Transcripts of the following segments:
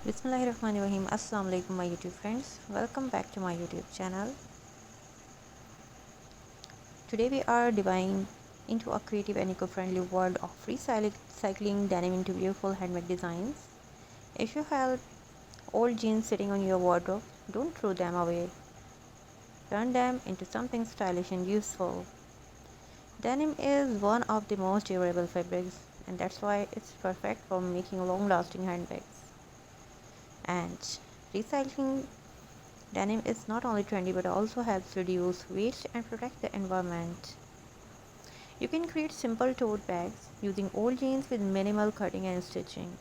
Bismillahirrahmanirrahim. Assalamu alaikum, my YouTube friends. Welcome back to my YouTube channel. Today we are diving into a creative and eco-friendly world of recycling denim into beautiful handmade designs. If you have old jeans sitting on your wardrobe, don't throw them away. Turn them into something stylish and useful. Denim is one of the most durable fabrics, and that's why it's perfect for making long-lasting handbags. And recycling denim is not only trendy but also helps reduce waste and protect the environment. You can create simple tote bags using old jeans with minimal cutting and stitching.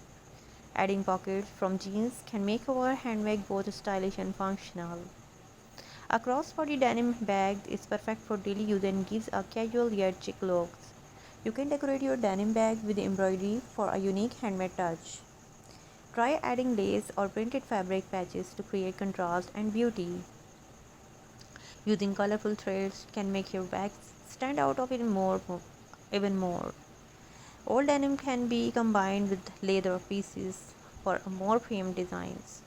Adding pockets from jeans can make our handbag both stylish and functional. A crossbody denim bag is perfect for daily use and gives a casual yet chic look. You can decorate your denim bag with embroidery for a unique handmade touch. Try adding lace or printed fabric patches to create contrast and beauty. Using colorful threads can make your bags stand out of even more. Old denim can be combined with leather pieces for more premium designs.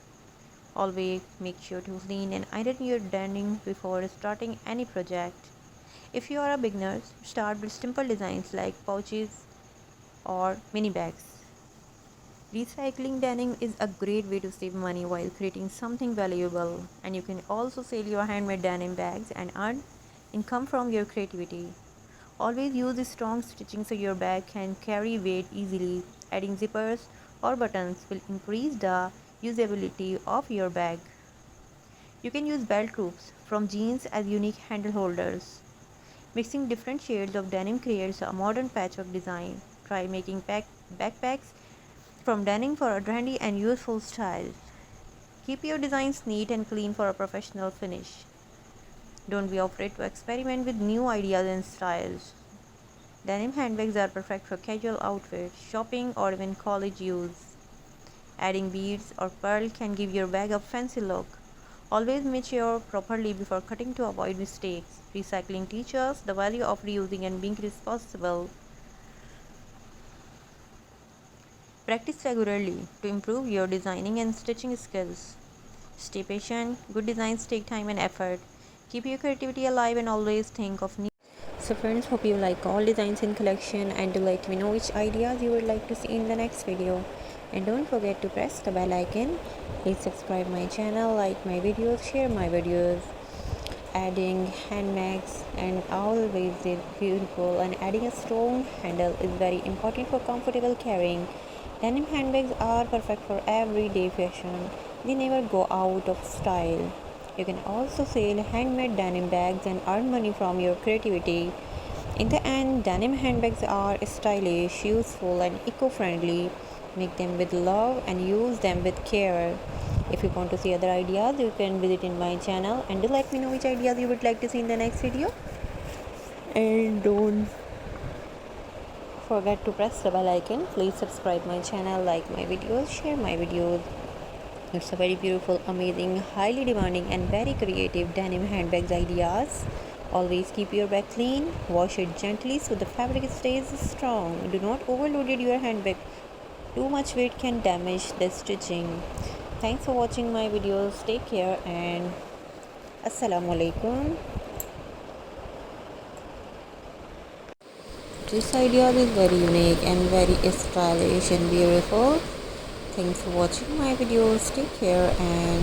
Always make sure to clean and iron your denim before starting any project. If you are a beginner, start with simple designs like pouches or mini bags. Recycling denim is a great way to save money while creating something valuable, and you can also sell your handmade denim bags and earn income from your creativity. Always use strong stitching so your bag can carry weight easily. Adding zippers or buttons will increase the usability of your bag. You can use belt loops from jeans as unique handle holders. Mixing different shades of denim creates a modern patchwork design. Try making backpacks from denim for a trendy and useful style. Keep your designs neat and clean for a professional finish. Don't be afraid to experiment with new ideas and styles. Denim handbags are perfect for casual outfits, shopping, or even college use. Adding beads or pearl can give your bag a fancy look. Always measure properly before cutting to avoid mistakes. Recycling teaches the value of reusing and being responsible. Practice regularly to improve your designing and stitching skills. Stay patient. Good designs take time and effort. Keep your creativity alive and always think of new. So friends, hope you like all designs in collection and do let me know which ideas you would like to see in the next video. And don't forget to press the bell icon. Please subscribe my channel, like my videos, share my videos. Adding handbags and always is beautiful, and adding a strong handle is very important for comfortable carrying. Denim handbags are perfect for everyday fashion. They never go out of style. You can also sell handmade denim bags and earn money from your creativity. In the end, denim handbags are stylish, useful, and eco-friendly. Make them with love and use them with care. If you want to see other ideas, you can visit in my channel and do let me know which ideas you would like to see in the next video. And don't forget to press the bell icon. Please subscribe my channel, like my videos, share my videos. It's a very beautiful, amazing, highly demanding and very creative denim handbags ideas. Always keep your bag clean. Wash it gently so the fabric stays strong. Do not overload your handbag. Too much weight can damage the stitching. Thanks for watching my videos. Take care and Assalamu alaikum. This idea is very unique and very stylish and beautiful. Thanks for watching my videos. Take care and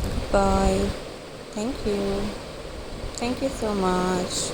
goodbye. Thank you. Thank you so much.